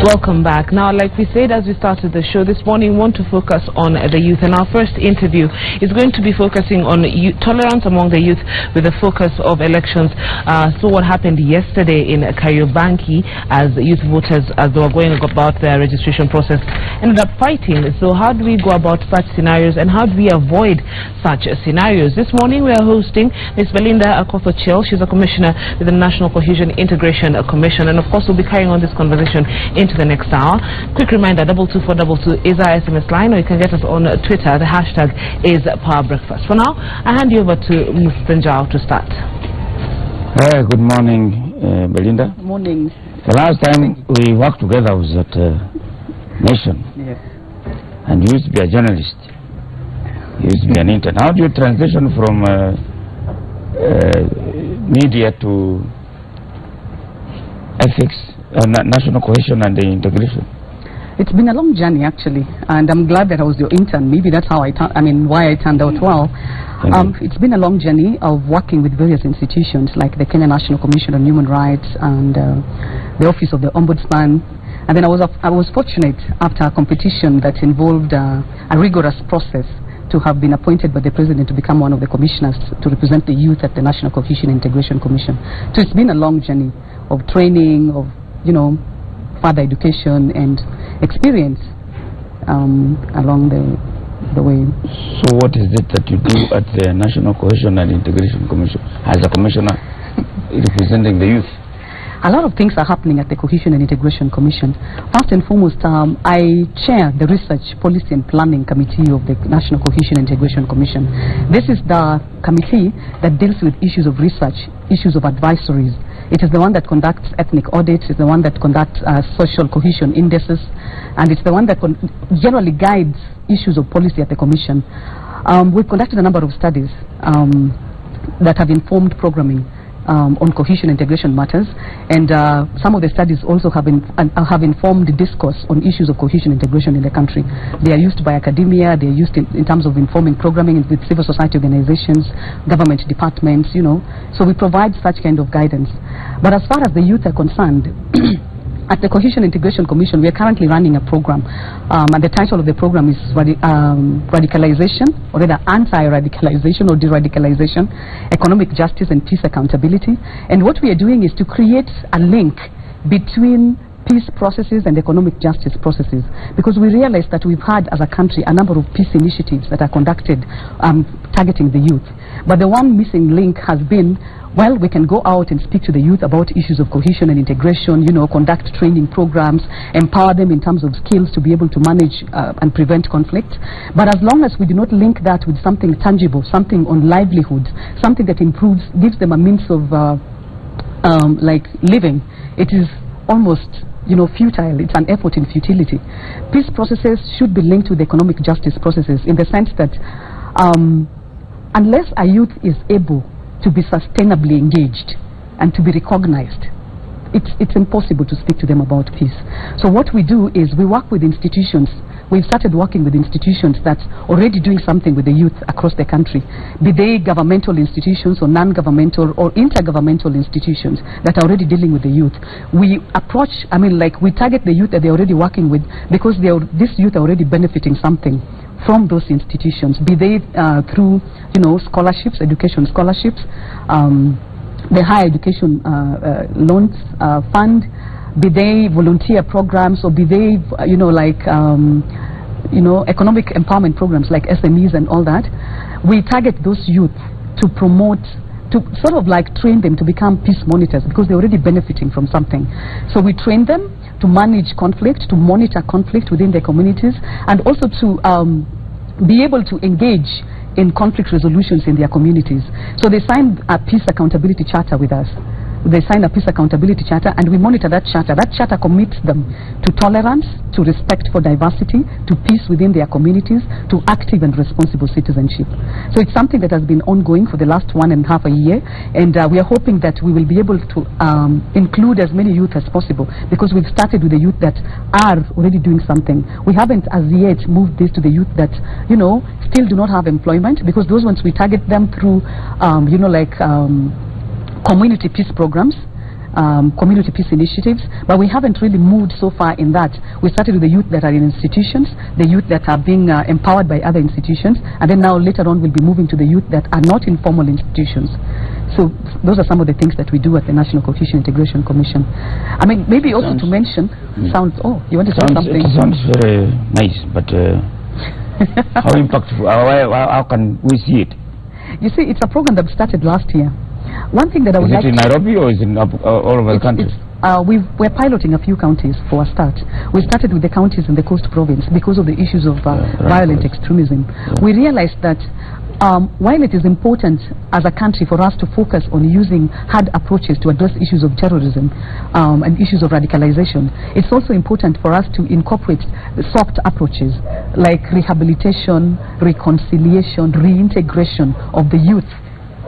Welcome back. Now, like we said as we started the show this morning, we want to focus on the youth, and our first interview is going to be focusing on tolerance among the youth with a focus of elections. So what happened yesterday in Kariobangi as youth voters, as they were going about their registration process, ended up fighting. So how do we go about such scenarios, and how do we avoid such scenarios? This morning we are hosting Ms. Belinda Akoth. She's a commissioner with the National Cohesion Integration Commission, and of course we'll be carrying on this conversation into the next hour. Quick reminder, 22422 is our SMS line, or you can get us on Twitter. The hashtag is Power Breakfast. For now, I hand you over to Mr. Njao to start. Good morning, Belinda. Good morning. The last time we worked together was at Nation. Yes. And you used to be a journalist. You used to be an intern. How do you transition from media to ethics, national cohesion and the integration? It's been a long journey actually, and I'm glad that I was your intern. Maybe that's how why I turned out well. It's been a long journey of working with various institutions like the Kenya National Commission on Human Rights and the Office of the Ombudsman. And then I was fortunate after a competition that involved a rigorous process to have been appointed by the President to become one of the commissioners to represent the youth at the National Cohesion Integration Commission. So it's been a long journey of training, of further education and experience along the way. So what is it that you do at the National Cohesion and Integration Commission as a commissioner representing the youth? A lot of things are happening at the Cohesion and Integration Commission. First and foremost, I chair the Research, Policy and Planning Committee of the National Cohesion and Integration Commission. This is the committee that deals with issues of research, issues of advisories. It is the one that conducts ethnic audits, it's the one that conducts social cohesion indices, and it's the one that generally guides issues of policy at the Commission. We've conducted a number of studies that have informed programming on cohesion integration matters, and some of the studies also have informed discourse on issues of cohesion integration in the country. They are used by academia, they are used in terms of informing programming with civil society organizations, government departments, so we provide such kind of guidance. But as far as the youth are concerned, at the Cohesion Integration Commission, we are currently running a program, and the title of the program is Radicalization, or rather Anti-Radicalization or De-Radicalization, Economic Justice and Peace Accountability. And what we are doing is to create a link between peace processes and economic justice processes, because we realize that we've had as a country a number of peace initiatives that are conducted targeting the youth. But the one missing link has been, well, we can go out and speak to the youth about issues of cohesion and integration, conduct training programs, empower them in terms of skills to be able to manage and prevent conflict. But as long as we do not link that with something tangible, something on livelihoods, something that improves, gives them a means of like living, it is almost futile. It's an effort in futility. Peace processes should be linked with economic justice processes, in the sense that unless a youth is able to be sustainably engaged and to be recognized, it's impossible to speak to them about peace. So what we do is we work with institutions. We've started working with institutions that's already doing something with the youth across the country, be they governmental institutions or non-governmental or intergovernmental institutions that are already dealing with the youth. We approach, we target the youth that they're already working with, because this youth are already benefiting something from those institutions, be they through scholarships, education scholarships, the higher education loans fund, be they volunteer programs, or be they economic empowerment programs like SMEs and all that. We target those youth to promote, to sort of train them to become peace monitors, because they're already benefiting from something. So we train them to manage conflict, to monitor conflict within their communities, and also to be able to engage in conflict resolutions in their communities. So they signed a peace accountability charter with us. They sign a peace accountability charter, and we monitor that charter. That charter commits them to tolerance, to respect for diversity, to peace within their communities, to active and responsible citizenship. So it's something that has been ongoing for the last 1.5 years, and we are hoping that we will be able to include as many youth as possible, because we've started with the youth that are already doing something. We haven't as yet moved this to the youth that still do not have employment, because those ones we target them through community peace programs, community peace initiatives, but we haven't really moved so far in that. We started with the youth that are in institutions, the youth that are being empowered by other institutions, and then now later on we'll be moving to the youth that are not in formal institutions. So those are some of the things that we do at the National Cohesion Integration Commission. I mean, maybe also to mention, you want to say something? It sounds very nice, but how impactful, how can we see it? You see, it's a program that started last year. One thing that I would like to... Is it in Nairobi or is it in all over the country? We're piloting a few counties for a start. We started with the counties in the Coast Province because of the issues of violent extremism. Yeah. We realized that while it is important as a country for us to focus on using hard approaches to address issues of terrorism and issues of radicalization, it's also important for us to incorporate soft approaches like rehabilitation, reconciliation, reintegration of the youth.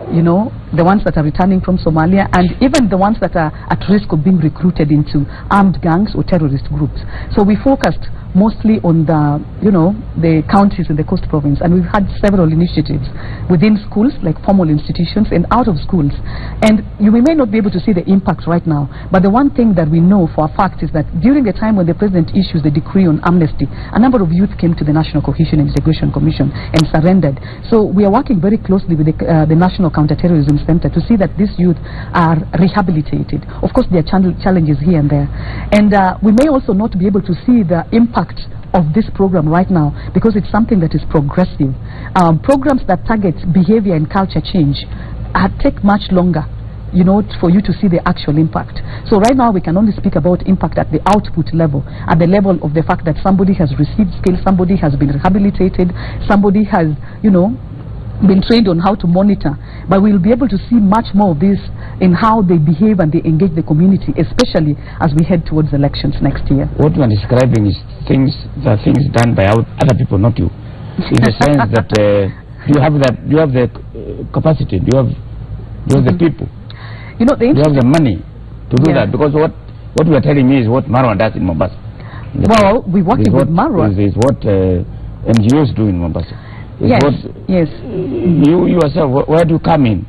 You know, the ones that are returning from Somalia, and even the ones that are at risk of being recruited into armed gangs or terrorist groups. So we focused mostly on the, the counties in the Coast Province, and we've had several initiatives within schools, like formal institutions, and out of schools. And we may not be able to see the impact right now, but the one thing that we know for a fact is that during the time when the President issues the decree on amnesty, a number of youth came to the National Cohesion and Integration Commission and surrendered. So we are working very closely with the National Counterterrorism Center to see that these youth are rehabilitated. Of course, there are challenges here and there. And we may also not be able to see the impact of this program right now because it's something that is progressive. Programs that target behavior and culture change take much longer, for you to see the actual impact. So right now we can only speak about impact at the output level, at the level of the fact that somebody has received skills, somebody has been rehabilitated, somebody has, been trained on how to monitor, but we'll be able to see much more of this in how they behave and they engage the community, especially as we head towards elections next year. What you are describing is things done by other people, not you. In the sense that you have the capacity, you have the people, you have the money to do that, because what you are telling me is what Marwa does in Mombasa. Well, we're working with Marwa. Is what NGOs do in Mombasa. Yes. You yourself, where do you come in?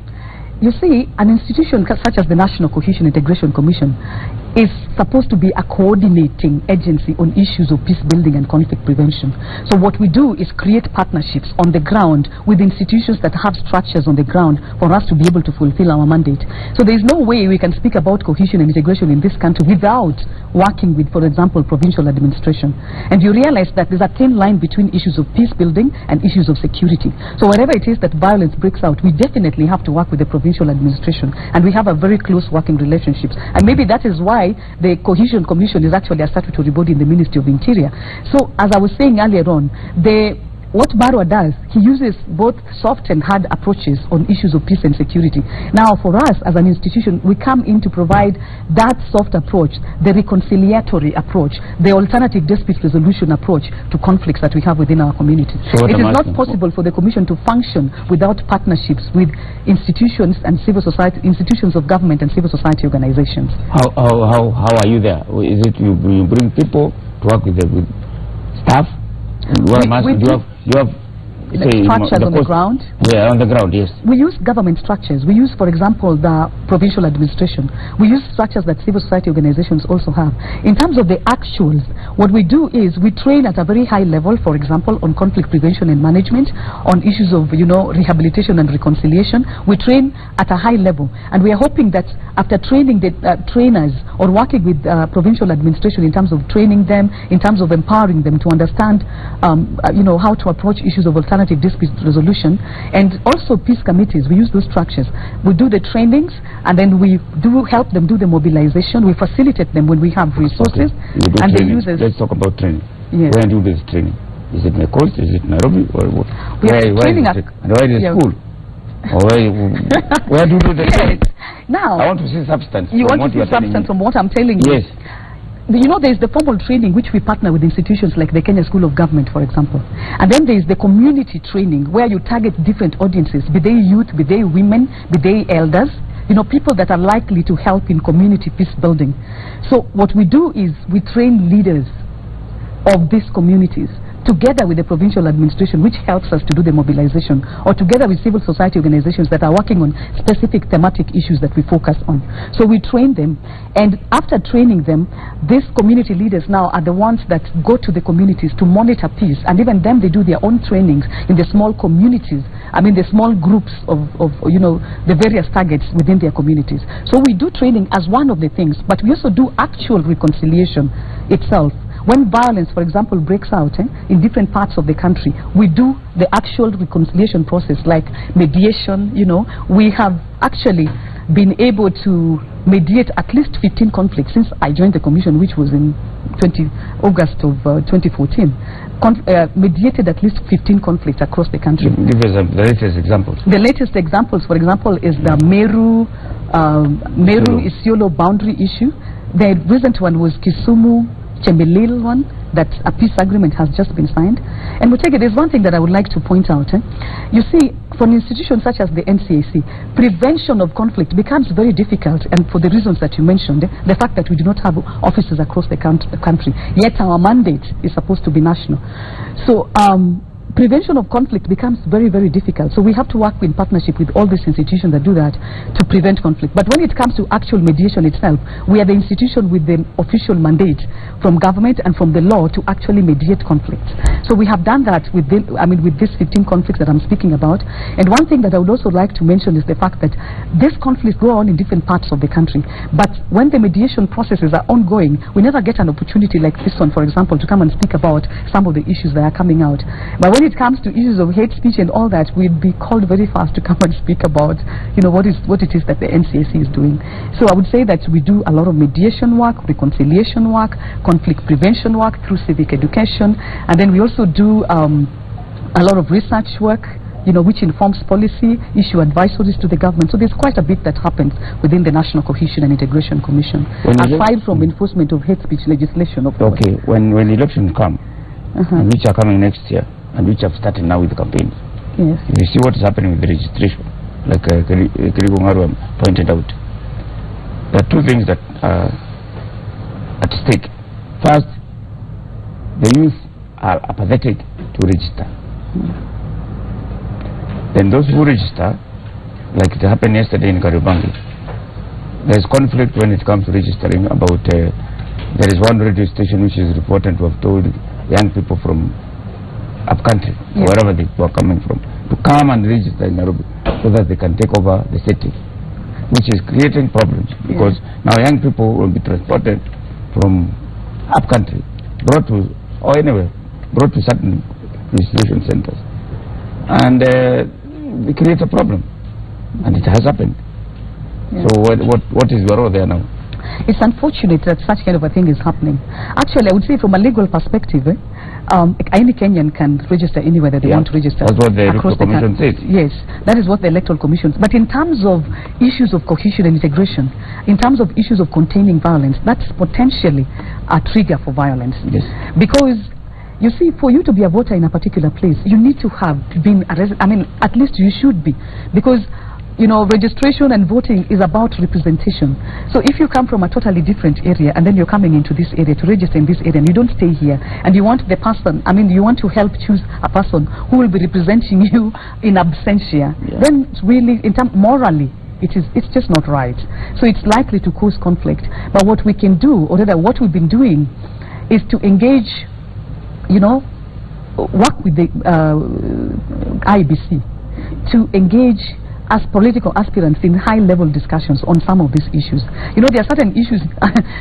You see, an institution such as the National Cohesion Integration Commission is supposed to be a coordinating agency on issues of peace building and conflict prevention. So what we do is create partnerships on the ground with institutions that have structures on the ground for us to be able to fulfill our mandate. So there is no way we can speak about cohesion and integration in this country without working with, for example, provincial administration. And you realize that there's a thin line between issues of peace building and issues of security. So wherever it is that violence breaks out, we definitely have to work with the provincial administration, and we have a very close working relationships. And maybe that is why the Cohesion Commission is actually a statutory body in the Ministry of Interior. So as I was saying earlier on, what Marwa does, he uses both soft and hard approaches on issues of peace and security. Now for us as an institution, we come in to provide that soft approach, the reconciliatory approach, the alternative dispute resolution approach to conflicts that we have within our community. So it is not possible for the Commission to function without partnerships with institutions and civil society, institutions of government and civil society organizations. How are you there? Is it you bring people to work with staff? You have structures on the ground? Yeah, on the ground, yes. We use government structures. We use, for example, the provincial administration. We use structures that civil society organizations also have. In terms of the actuals, what we do is we train at a very high level, for example, on conflict prevention and management, on issues of, rehabilitation and reconciliation. We train at a high level. And we are hoping that after training the trainers or working with provincial administration in terms of training them, in terms of empowering them to understand, how to approach issues of alternative dispute resolution, and also peace committees. We use those structures. We do the trainings, and then we do help them do the mobilization. We facilitate them when we have resources. Okay. And let's talk about training. Yes. Where do you do this training? Is it in the coast? Is it Nairobi? Or what? Where is the school? Or where do you do the training? Now, I want to see substance. You want to see substance from what I'm telling you? Yes. There is the formal training which we partner with institutions like the Kenya School of Government, for example. And then there is the community training where you target different audiences, be they youth, be they women, be they elders, people that are likely to help in community peace building. So what we do is we train leaders of these communities together with the provincial administration, which helps us to do the mobilization, or together with civil society organizations that are working on specific thematic issues that we focus on. So we train them, and after training them, these community leaders now are the ones that go to the communities to monitor peace, and even them, they do their own trainings in the small communities, the small groups of the various targets within their communities. So we do training as one of the things, but we also do actual reconciliation itself. When violence, for example, breaks out in different parts of the country, we do the actual reconciliation process, like mediation. We have actually been able to mediate at least 15 conflicts since I joined the commission, which was in August of 2014. Mediated at least 15 conflicts across the country. Give us the latest examples. The latest examples, for example, is the Meru-Isiolo boundary issue. The recent one was Kisumu-Chemelil one, that a peace agreement has just been signed. And there's one thing that I would like to point out. You see, for an institution such as the NCIC, prevention of conflict becomes very difficult, and for the reasons that you mentioned, the fact that we do not have offices across the country, yet our mandate is supposed to be national. So prevention of conflict becomes very, very difficult. So we have to work in partnership with all these institutions that do that to prevent conflict. But when it comes to actual mediation itself, we are the institution with the official mandate from government and from the law to actually mediate conflicts. So we have done that with these 15 conflicts that I'm speaking about. And one thing that I would also like to mention is the fact that these conflicts go on in different parts of the country. But when the mediation processes are ongoing, we never get an opportunity like this one, for example, to come and speak about some of the issues that are coming out. But when it comes to issues of hate speech and all that, we'd be called very fast to come and speak about, what it is that the NCIC is doing. So I would say that we do a lot of mediation work, reconciliation work, conflict prevention work through civic education, and then we also do a lot of research work, which informs policy, issue advisories to the government. So there's quite a bit that happens within the National Cohesion and Integration Commission, aside from enforcement of hate speech legislation, of course. Okay, when elections come, and which are coming next year, and which have started now with the campaigns. Yes. You see what is happening with the registration, like Kirigo Ngaru pointed out. There are two things that are at stake. First, the youth are apathetic to register. Then those who register, like it happened yesterday in Kariobangi, there is conflict when it comes to registering about, there is one radio station which is reported to have told young people from up country, wherever they were coming from, to come and register in Nairobi so that they can take over the city, which is creating problems, because now young people will be transported from up country, brought to certain registration centers, and it creates a problem, and it has happened. So what is your role there now? It's unfortunate that such kind of a thing is happening. Actually, I would say from a legal perspective, any Kenyan can register anywhere that they want to register. That's what the Electoral Commission says. Yes, that is what the Electoral Commission says. But in terms of issues of cohesion and integration, in terms of issues of containing violence, that's potentially a trigger for violence. Yes. Because you see, for you to be a voter in a particular place, you need to have been a resident. At least you should be, because registration and voting is about representation. So if you come from a totally different area and then you're coming into this area to register in this area and you don't stay here, and you want the person, you want to help choose a person who will be representing you in absentia, then it's really, morally, it's just not right. So it's likely to cause conflict. But what we can do, or rather what we've been doing, is to engage, work with the IEBC to engage as political aspirants in high-level discussions on some of these issues. There are certain issues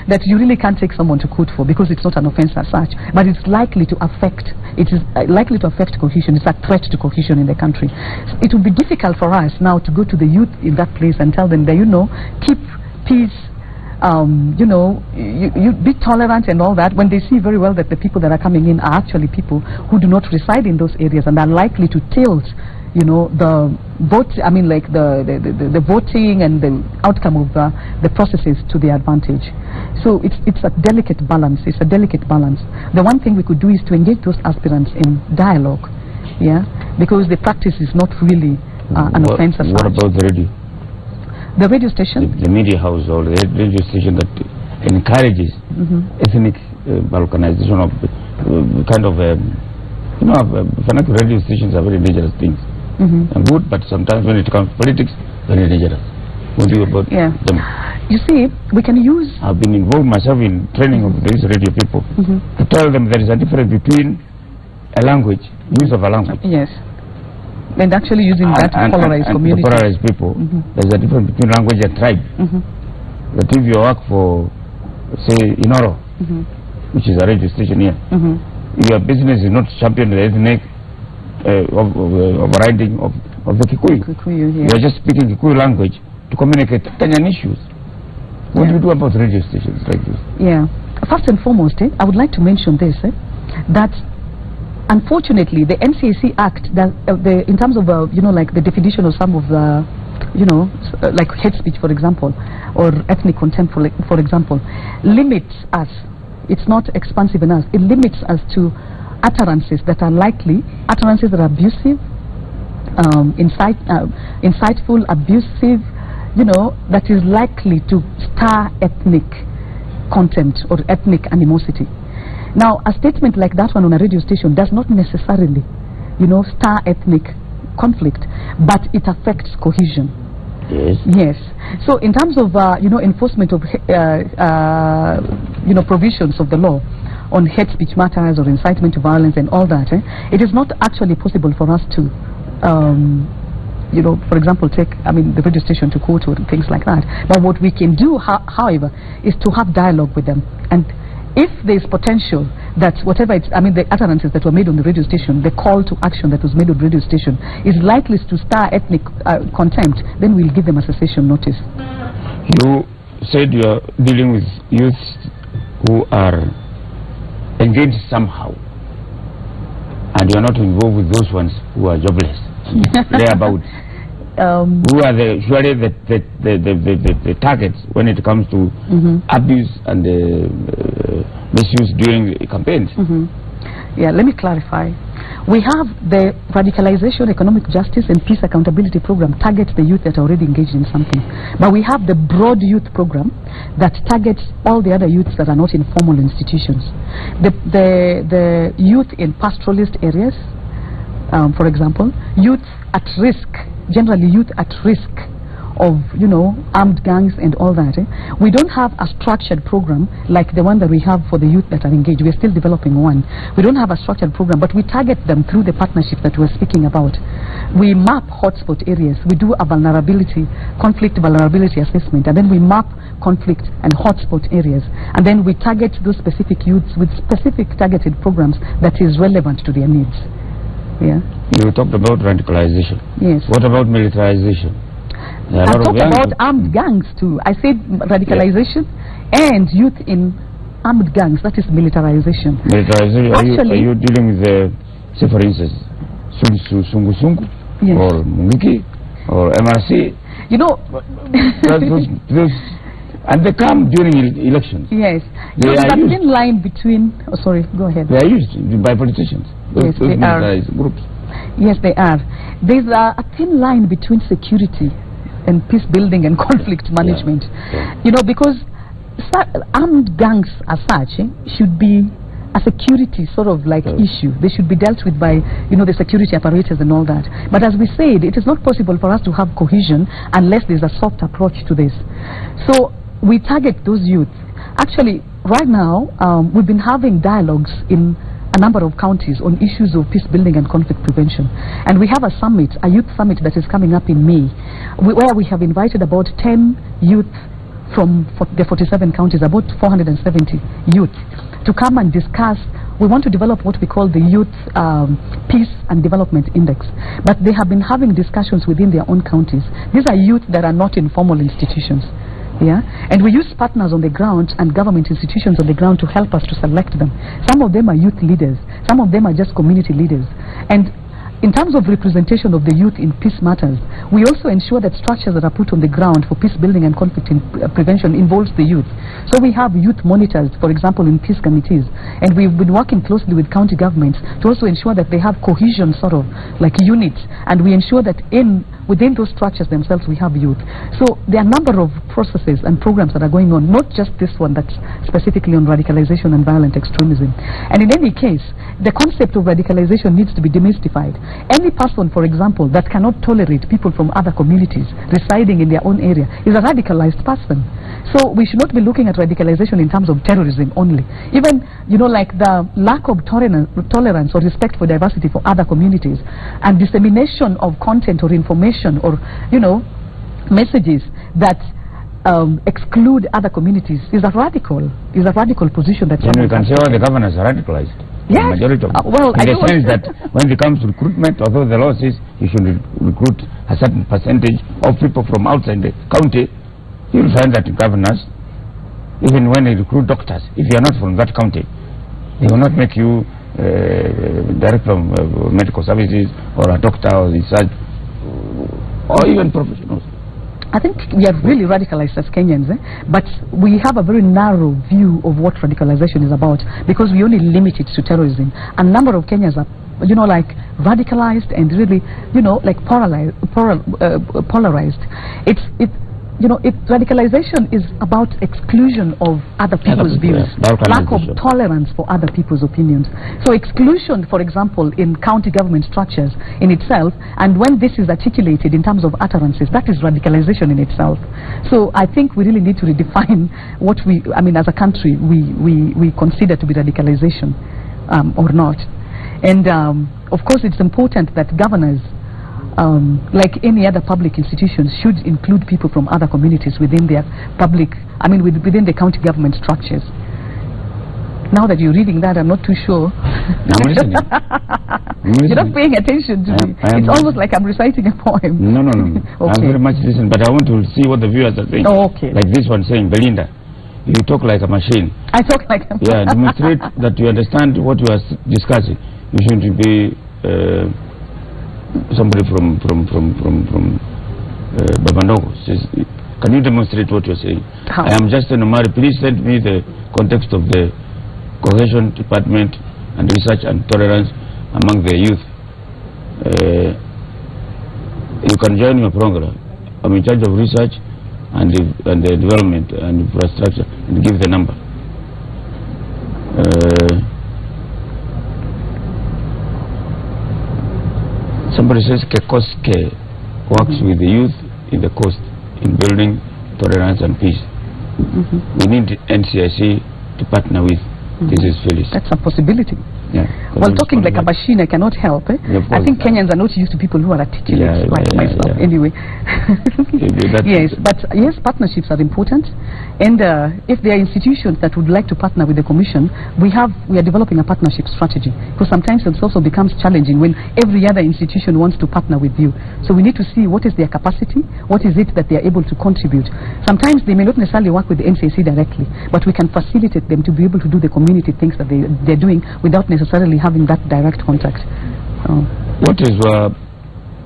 that you really can't take someone to court for because it's not an offense as such, but it's likely to affect cohesion. It's a threat to cohesion in the country. It would be difficult for us now to go to the youth in that place and tell them that, keep peace, you be tolerant and all that, when they see very well that the people that are coming in are actually people who do not reside in those areas and are likely to tilt the vote, the voting and the outcome of the processes to their advantage. So it's a delicate balance. It's a delicate balance. The one thing we could do is to engage those aspirants in dialogue, because the practice is not really an offense as such. What about the radio? The radio station? The media house or the radio station that encourages ethnic balkanization of kind of You know, financial radio stations are very dangerous things. And good, but sometimes when it comes to politics, very dangerous. What do you about them? You see, we can use... I've been involved myself in training of these radio people to tell them there is a difference between a language, use of a language. Yes. And actually using that to polarize community. To polarize people. There's a difference between language and tribe. That if you work for, say, Inoro, which is a radio station here, your business is not champion the ethnic overriding of the Kikuyu. You are just speaking Kikuyu language to communicate Kenyan issues. What do you do about radio stations like this? First and foremost, I would like to mention this, that unfortunately the NCIC Act, that in terms of you know, like the definition of some of the, you know, like hate speech, for example, or ethnic contempt, for example, limits us. It's not expansive enough. It limits us to utterances that are likely, utterances that are abusive, insightful, abusive, you know, that is likely to stir ethnic contempt or ethnic animosity. Now, a statement like that one on a radio station does not necessarily, you know, stir ethnic conflict, but it affects cohesion. Yes. So, in terms of, you know, enforcement of, you know, provisions of the law on hate speech matters or incitement to violence and all that, it is not actually possible for us to, you know, for example, take, the radio station to court or things like that. But what we can do, however, is to have dialogue with them. And if there is potential that whatever it's, the utterances that were made on the radio station, the call to action that was made on the radio station is likely to stir ethnic contempt, then we'll give them a cessation notice. You said you are dealing with youths who are engaged somehow, and you are not involved with those ones who are jobless. Thereabouts. Who are usually the targets when it comes to abuse and misuse during campaigns? Yeah, let me clarify. We have the Radicalization, Economic Justice and Peace Accountability Program targets the youth that are already engaged in something. But we have the Broad Youth Program that targets all the other youths that are not in formal institutions. The youth in pastoralist areas, for example, youth at risk, generally youth at risk of, you know, armed gangs and all that. We don't have a structured program like the one that we have for the youth that are engaged. We are still developing one. We don't have a structured program, but we target them through the partnership that we're speaking about. We map hotspot areas. We do a conflict vulnerability assessment, and then we map conflict and hotspot areas, and then we target those specific youths with specific targeted programs that is relevant to their needs. Yeah. You talked about radicalization. Yes. What about militarization? I talked about armed gangs too. I said radicalization and youth in armed gangs. That is militarization. Militarization. Are you dealing with say for instance, Sungu or Mungiki or MRC? You know, those, and they come during elections. Yes. There's a thin line between. Oh, sorry. Go ahead. They are used by politicians. Those militarized groups. Yes, they are. There's a thin line between security and peace building and conflict management. You know, because armed gangs as such should be a security sort of like issue. They should be dealt with by, you know, the security apparatus and all that. But as we said, it is not possible for us to have cohesion unless there's a soft approach to this. So we target those youth. Actually, right now, we've been having dialogues in a number of counties on issues of peace building and conflict prevention. And we have a summit, a youth summit that is coming up in May, where we have invited about 10 youth from the 47 counties, about 470 youth, to come and discuss. We want to develop what we call the Youth Peace and Development Index. But they have been having discussions within their own counties. These are youth that are not in formal institutions. Yeah, and we use partners on the ground and government institutions on the ground to help us to select them. Some of them are youth leaders, some of them are just community leaders. And in terms of representation of the youth in peace matters, we also ensure that structures that are put on the ground for peace building and conflict prevention involves the youth. So we have youth monitors, for example, in peace committees, and we've been working closely with county governments to also ensure that they have cohesion sort of like units, and we ensure that within those structures themselves we have youth. So there are a number of processes and programs that are going on, not just this one that's specifically on radicalization and violent extremism. And in any case, the concept of radicalization needs to be demystified. Any person, for example, that cannot tolerate people from other communities residing in their own area is a radicalized person. So we should not be looking at radicalization in terms of terrorism only. Even, you know, like the lack of tolerance or respect for diversity for other communities and dissemination of content or information or, you know, messages that exclude other communities is a radical position that. Then we can say all the governors are radicalized. Yes. Majority of Well, in the sense that when it comes to recruitment, although the law says you should recruit a certain percentage of people from outside the county, you'll find that governors, even when they recruit doctors, if you're not from that county, they will not make you director of medical services or a doctor or research or even professionals. I think we are really radicalized as Kenyans, but we have a very narrow view of what radicalization is about because we only limit it to terrorism. A number of Kenyans are, you know, like radicalized and really, you know, like polarized. Radicalization is about exclusion of other people's views, lack of tolerance for other people's opinions. So exclusion, for example, in county government structures in itself, and when this is articulated in terms of utterances, that is radicalization in itself. So I think we really need to redefine what as a country, we consider to be radicalization or not. And of course, it's important that governors, like any other public institutions, should include people from other communities within their within the county government structures. Now that you're reading that, I'm not too sure. I'm listening. You're not paying attention to me. It's almost like I'm reciting a poem. No. Okay. I'm very much listening, but I want to see what the viewers are saying. Oh, okay. Like this one saying, Belinda, you talk like a machine. I talk like a machine. Yeah, demonstrate that you understand what you are discussing. You shouldn't be somebody from Babandogo says, can you demonstrate what you're saying? How? I am just an Omari. Please send me the context of the cohesion department and research and tolerance among the youth. You can join my program. I'm in charge of research and the development and infrastructure, and give the number. Somebody says Kekoske works with the youth in the coast in building tolerance and peace. We need NCIC to partner with. This is Phyllis. That's a possibility. Yeah. Well, talking like a machine, I cannot help. Yeah, I think Kenyans are not used to people who are articulate like myself. Yeah. Anyway. Yes, but yes, partnerships are important. And if there are institutions that would like to partner with the Commission, we are developing a partnership strategy. Because sometimes it also becomes challenging when every other institution wants to partner with you. So we need to see what is their capacity, what is it that they are able to contribute. Sometimes they may not necessarily work with the NCIC directly, but we can facilitate them to be able to do the community things that they're doing without necessarily having that direct contact. What is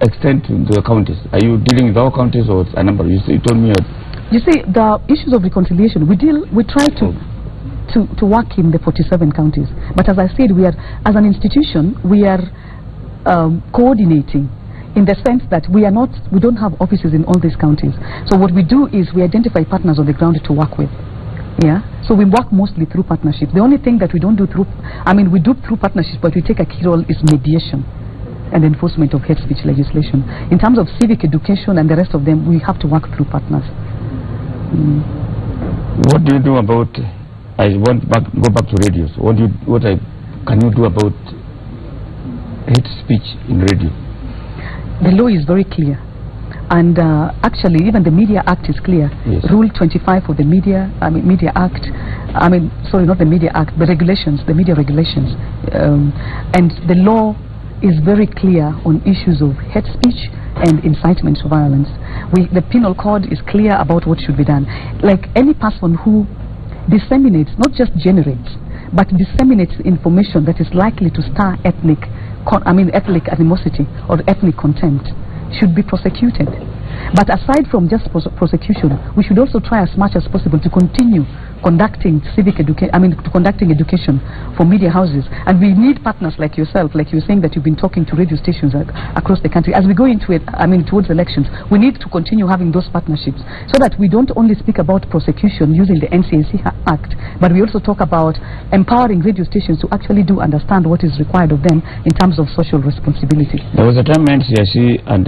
extent to the counties? Are you dealing with all counties or a number? You told me. You see, the issues of reconciliation, we try to work in the 47 counties. But as I said, as an institution, we are coordinating in the sense that we don't have offices in all these counties. So what we do is we identify partners on the ground to work with. Yeah, so we work mostly through partnerships. The only thing that we don't do we do through partnerships, but we take a key role is mediation and enforcement of hate speech legislation. In terms of civic education and the rest of them, we have to work through partners. What do you do about? Go back to radio. So can you do about hate speech in radio? The law is very clear. And actually, even the Media Act is clear. Yes. Rule 25 of the Media Act. Sorry, not the Media Act, the regulations, the media regulations. And the law is very clear on issues of hate speech and incitement to violence. The penal code is clear about what should be done. Like any person who disseminates, not just generates, but disseminates information that is likely to stir ethnic ethnic animosity or ethnic contempt should be prosecuted. But aside from just prosecution, we should also try as much as possible to continue conducting conducting education for media houses. And we need partners like yourself, like you're saying that you've been talking to radio stations across the country. As we go into it, towards elections, we need to continue having those partnerships so that we don't only speak about prosecution using the NCIC Act, but we also talk about empowering radio stations to actually understand what is required of them in terms of social responsibility. There was a time NCIC and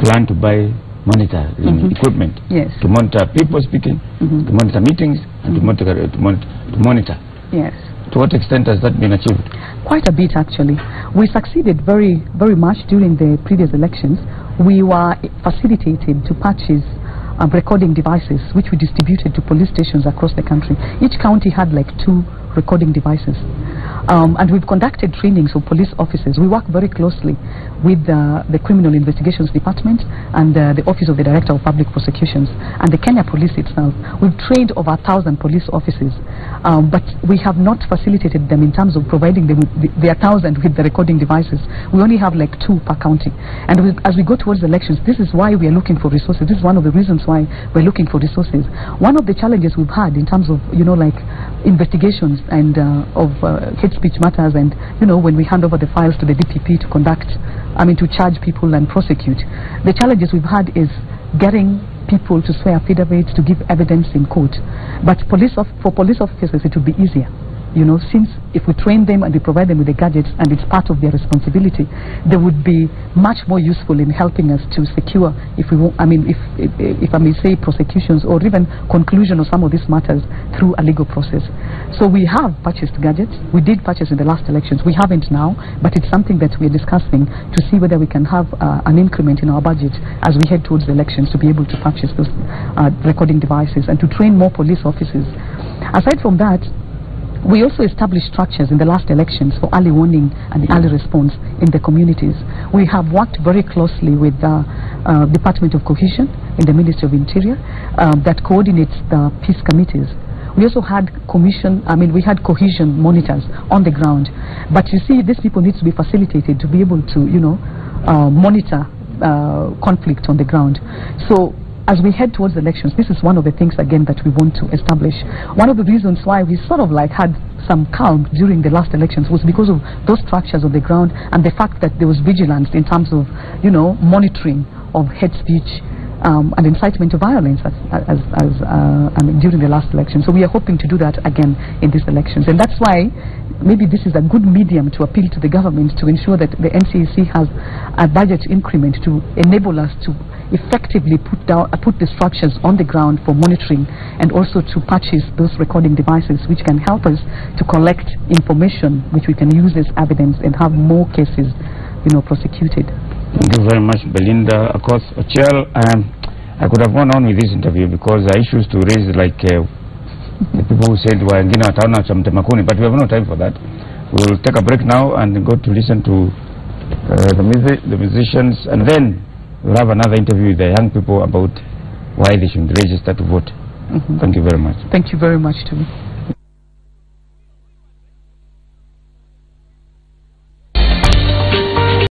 plan to buy equipment to monitor people speaking, to monitor meetings, and to monitor. Yes. To what extent has that been achieved? Quite a bit, actually. We succeeded very, very much during the previous elections. We were facilitated to purchase recording devices, which we distributed to police stations across the country. Each county had like 2 recording devices. And we've conducted trainings for police officers. We work very closely with the Criminal Investigations Department and the Office of the Director of Public Prosecutions and the Kenya Police itself. We've trained over 1,000 police officers, but we have not facilitated them in terms of providing them with their 1,000 with the recording devices. We only have like 2 per county. And as we go towards elections, this is why we are looking for resources. This is one of the reasons why we're looking for resources. One of the challenges we've had in terms of, investigations and of hate speech matters, and when we hand over the files to the DPP to conduct, to charge people and prosecute, the challenges we've had is getting people to swear affidavits to give evidence in court. But for police officers it would be easier. Since if we train them and we provide them with the gadgets and it's part of their responsibility, they would be much more useful in helping us to secure, if I may say, prosecutions or even conclusion of some of these matters through a legal process. So we have purchased gadgets. We did purchase in the last elections. We haven't now, but it's something that we're discussing to see whether we can have an increment in our budget as we head towards the elections to be able to purchase those recording devices and to train more police officers. Aside from that, we also established structures in the last elections for early warning and early response in the communities. We have worked very closely with the Department of Cohesion in the Ministry of Interior that coordinates the peace committees. We also had we had cohesion monitors on the ground. But you see, these people need to be facilitated to be able to, monitor conflict on the ground. So as we head towards elections, this is one of the things again that we want to establish. One of the reasons why we sort of had some calm during the last elections was because of those structures on the ground and the fact that there was vigilance in terms of, monitoring of hate speech and incitement to violence during the last election. So we are hoping to do that again in these elections, and that's why maybe this is a good medium to appeal to the government to ensure that the NCIC has a budget increment to enable us to effectively put the structures on the ground for monitoring and also to purchase those recording devices which can help us to collect information which we can use as evidence and have more cases, prosecuted. Thank you very much, Belinda Akoth. Ochiel, I could have gone on with this interview because there are issues to raise like the people who said wengine wataona cha mtemakuni, but we have no time for that. We will take a break now and go to listen to the musicians, and then we'll have another interview with the young people about why they should register to vote. Thank you very much. Thank you very much, too.